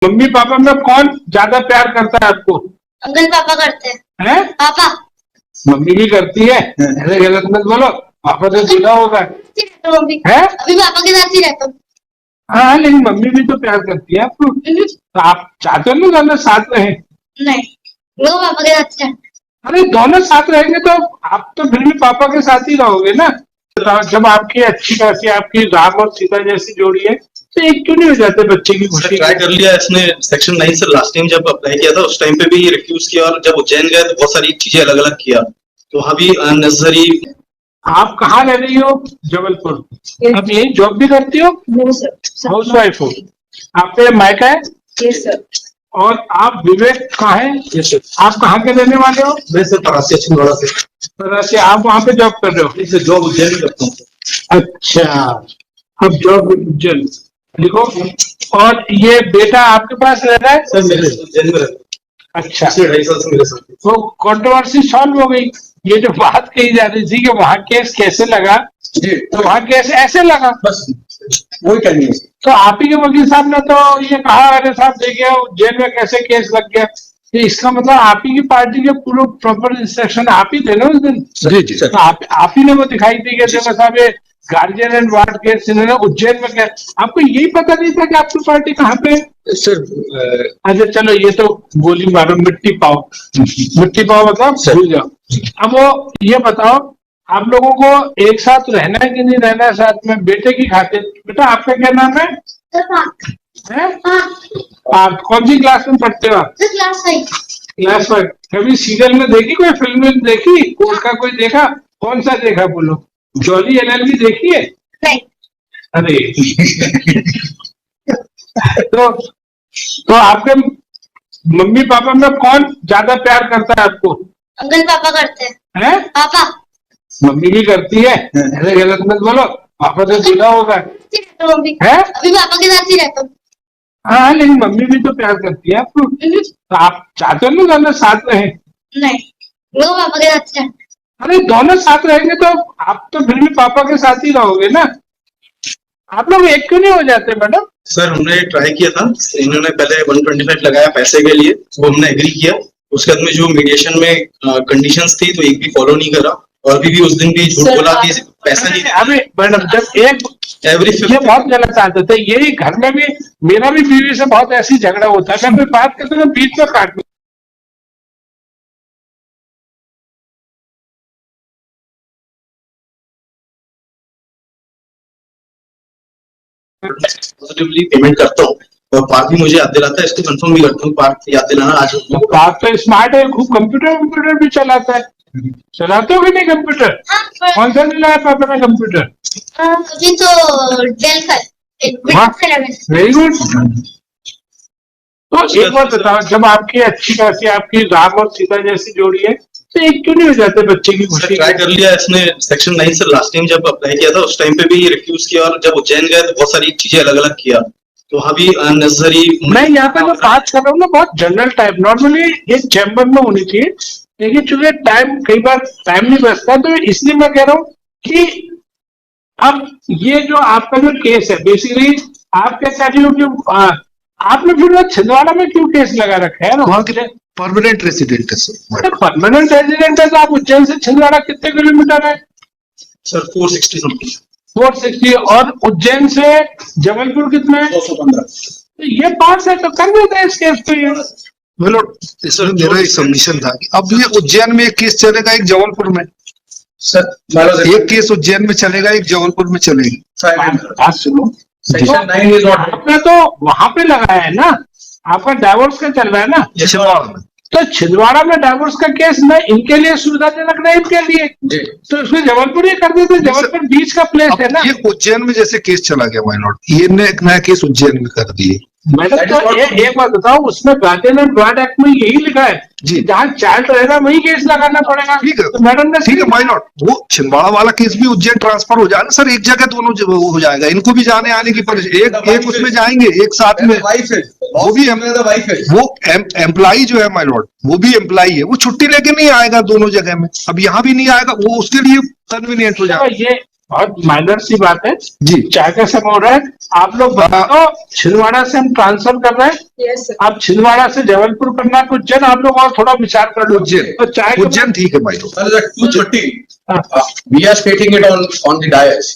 Mummy papa में कौन ज्यादा प्यार करता है आपको? अंकल पापा करते हैं। हैं? पापा मम्मी भी करती है, ऐसे गलत मत बोलो। पापा तो जुड़ा होगा मम्मी है। अभी पापा के साथ ही रहता हूँ। हाँ, लेकिन मम्मी भी तो प्यार करती है आपको। तो आप चाहते हो ना दोनों साथ रहे? नहीं, वो पापा के साथ रहता है। अरे दोनों साथ रहेंगे तो आप तो फिर भी पापा के साथ ही रहोगे ना। जब आपकी अच्छी खासी आपकी राम और सीता जैसी जोड़ी है तो एक क्यों नहीं हो जाते बच्चे की खुशी? ट्राई कर लिया इसने सेक्शन 9 से। लास्ट टाइम जब अप्लाई किया था उस टाइम पे भी रिफ्यूज किया, और जब उज्जैन गए तो बहुत सारी चीजें अलग अलग किया, तो वहाँ भी अननेसेसरी। आप कहाँ रह रही हो? जबलपुर। अब यही जॉब भी करती हो? हाउस वाइफ हो? आप पे मायका है? Yes sir. और आप विवेक कहाँ है? आप कहाँ के रहने वाले हो? मैं सर परासिया छिंदवाड़ा से। परासिया। आप वहाँ पे जॉब कर रहे हो? इसे जॉब उज्जैन में करता हूँ। अच्छा, अब जॉब उज्जैन लिखो। और ये बेटा आपके पास रह रहा है? सर मेरे उज्जैन में रहता हूँ। अच्छा, 2.5 साल से मेरे साथ। तो कंट्रोवर्सी सॉल्व हो गई। ये जो बात कही जा रही थी कि वहाँ केस कैसे लगा, जी, तो वहाँ केस ऐसे लगा, बस वही करनी है। तो आप ही के वकील साहब ने तो ये कहा, अरे साहब देखिए जेल में कैसे केस लग गया, तो इसका मतलब आप ही की पार्टी के पूरे प्रॉपर इंस्ट्रक्शन आप ही थे ना उस दिन? जी जी सर। तो आप ही ने वो दिखाई दी कि देखो साहब ये गार्जियन एंड वार्ड केस इन्होंने उज्जैन में किया। आपको यही पता नहीं था कि आपकी पार्टी कहाँ पे है? सर अच्छा चलो, ये तो गोली मारो मिट्टी पाओ। मिट्टी पाओ मतलब भूल जाओ। अब वो ये बताओ, आप लोगों को एक साथ रहना है कि नहीं रहना है साथ में, बेटे की खातिर? बेटा आपका क्या नाम है? हैं? आप कौन सी क्लास में पढ़ते हो आप? क्लास 5। क्लास 5। कभी सीरियल में देखी, कोई फिल्म में देखी, कोर्ट का कोई देखा? कौन सा देखा बोलो? जॉली एलएलबी देखी है? नहीं। अरे तो आपके मम्मी पापा में कौन ज्यादा प्यार करता है आपको? अंकल पापा करते हैं। हैं? पापा मम्मी भी करती है, ऐसे गलत मत बोलो। पापा तो जुड़ा होगा मम्मी है। अभी पापा के साथ ही रहता हूँ। हाँ, लेकिन मम्मी भी तो प्यार करती है आपको। तो आप चाहते हो ना दोनों साथ रहे? नहीं, वो पापा के साथ रहता है। अरे दोनों साथ रहेंगे तो आप तो फिर भी पापा के साथ ही रहोगे ना। आप लोग एक क्यों नहीं हो जाते मैडम? सर हमने ट्राई किया था, इन्होंने पहले 125 लगाया पैसे के लिए, वो हमने एग्री किया। उसके बाद में जो मीडिएशन में कंडीशंस थी तो एक भी फॉलो नहीं करा, और भी उस दिन भी झूठ बोला कि पैसा नहीं। अभी मैडम जब एवरी ये बहुत गलत आदत है, यही घर में भी मेरा भी बीवी से बहुत ऐसी झगड़ा होता है, मैं कोई बात करते हैं बीच में काट पॉजिटिवली पेमेंट करता हूँ, और पार्क भी मुझे याद दिलाता है, इसको कंफर्म भी करता हूँ। पार्क याद दिलाना आज बात तो स्मार्ट है, खूब कंप्यूटर भी चलाता है। चलाते हो कि नहीं कंप्यूटर? कौन सा नहीं लाया पापा ने कंप्यूटर? अभी तो डेल का वेरी गुड। तो एक बात बताओ, जब आपकी अच्छी खासी आपकी राम और सीता जैसी जोड़ी है तो एक क्यों नहीं हो जाते बच्चे की खुशी? ट्राई कर लिया इसने सेक्शन 9 से। लास्ट टाइम जब अप्लाई किया था उस टाइम पे भी रिफ्यूज किया, और जब उज्जैन गए तो बहुत सारी चीजें अलग अलग किया, तो वहाँ भी अननेसेसरी। मैं यहाँ पे जो बात कर रहा हूँ ना बहुत जनरल टाइप, नॉर्मली ये चैम्बर में होनी चाहिए, लेकिन चूंकि टाइम कई बार टाइम नहीं बचता, तो इसलिए मैं कह रहा हूँ कि अब ये जो आपका जो केस है बेसिकली आप क्या चाह रही हो कि आपने फिर छिंदवाड़ा में क्यों केस लगा रखा है? वहाँ के परमानेंट रेसिडेंट है सर। परमानेंट रेजिडेंट है तो आप उज्जैन से छिंदवाड़ा कितने किलोमीटर है? Sir 460 something. 460। और उज्जैन से जबलपुर कितना है? 215। तो ये पास है तो कर देते हैं इस केस पे। बोलो सर, मेरा एक सबमिशन था कि अब ये उज्जैन में एक केस चलेगा, एक जबलपुर में। सर एक केस उज्जैन में चलेगा, एक जबलपुर में चलेगा। बात सुनो, आपने तो वहां पे लगाया है ना, आपका डाइवोर्स का चल रहा है ना छिंदवाड़ा में। तो छिंदवाड़ा में डाइवोर्स का केस न इनके लिए सुविधाजनक नहीं, इनके लिए तो इसमें जबलपुर ही कर देते। जबलपुर बीच का प्लेस है ना। ये उज्जैन में जैसे केस चला गया, वाई नॉट ये एक नया केस उज्जैन में कर दिए। मैडम तो एक बात बताओ, उसमें गार्जियन एंड वार्ड एक्ट में यही लिखा है जी, जहाँ चाइल्ड रहेगा वही केस लगाना पड़ेगा। ठीक है तो मैडम ने ठीक है, वाई नॉट वो छिंदवाड़ा वाला केस भी उज्जैन ट्रांसफर हो जाएगा सर, एक जगह दोनों वो हो जाएगा, इनको भी जाने आने की एक उसमें जाएंगे एक साथ में। वो भी वो एम्प्लॉई जो है माय लॉर्ड, वो भी एम्प्लॉई है, वो छुट्टी लेके नहीं आएगा दोनों जगह में। अब यहाँ भी नहीं आएगा, वो उसके लिए कन्वीनियंट हो जाएगा। बहुत माइनर सी बात है, जी चाय का समय हो रहा है, आप लोग बताओ छिंदवाड़ा से हम ट्रांसफर कर रहे हैं, Yes, sir. आप छिंदवाड़ा से जबलपुर करना है, उज्जैन आप लोग और थोड़ा विचार कर लो। उज्जैन तो चाय के उज्जैन ठीक है भाई। Sir, at 2:30, हाँ। we are stating it on the dais.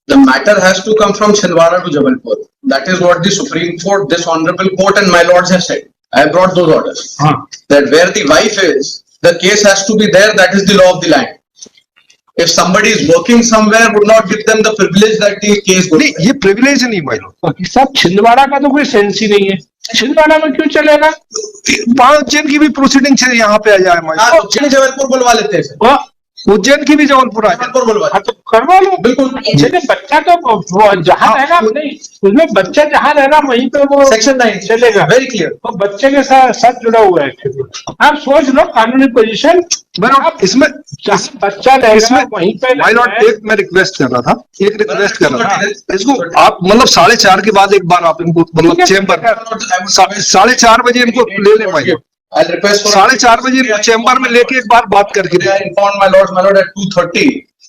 The matter has to come from Chhindwara to Jabalpur. That is what the Supreme Court, this honorable court and my lords have said. I have brought those orders. हाँ, That where the wife is, the case has to be there. That is the law of the land. If somebody is working somewhere, would not give them the privilege that the case goes. नहीं ये privilege नहीं भाई लोग, वकील साहब छिंदवाड़ा का तो कोई सेंस ही नहीं है, छिंदवाड़ा में क्यों चलेगा? वहाँ उज्जैन की भी प्रोसीडिंग से यहाँ पे आ जाए भाई। हाँ, उज्जैन जबलपुर बुलवा लेते हैं सर, वो उज्जैन की भी जबलपुर आ जाए। जबलपुर बुलवा हाँ, तो करवा लो। बिल्कुल। जैसे बच्चा तो वो जहाँ हाँ। रहना नहीं, उसमें बच्चा जहाँ रहना वहीं पे वो सेक्शन 9 चलेगा, वेरी क्लियर। वो बच्चे के साथ जुड़ा हुआ है। आप सोच लो कानूनी पोजीशन, मैडम इसमें जहाँ बच्चा रहेगा इसमें वहीं पे माय लॉर्ड रहना है। एक मैं रिक्वेस्ट कर रहा था, इसको आप मतलब 4:30 के बाद एक बार आप इनको मतलब चेम्बर 4:30 बजे इनको ले लें भाई, I'll request for 4:30 बजे इनको चेम्बर में लेके एक बार बात करके They are informed, my lords, my lord, at 2:30.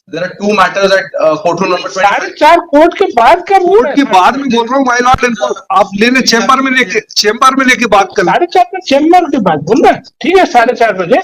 There are two matters at courtroom number 20. 4:30 court के बाद का कोर्ट के बाद में बोल रहा हूँ माय लॉर्ड, इनको आप ले लें चेम्बर में लेके बात कर लें। 4:30 में चेम्बर के बाद बोल रहे हैं। ठीक है 4:30 बजे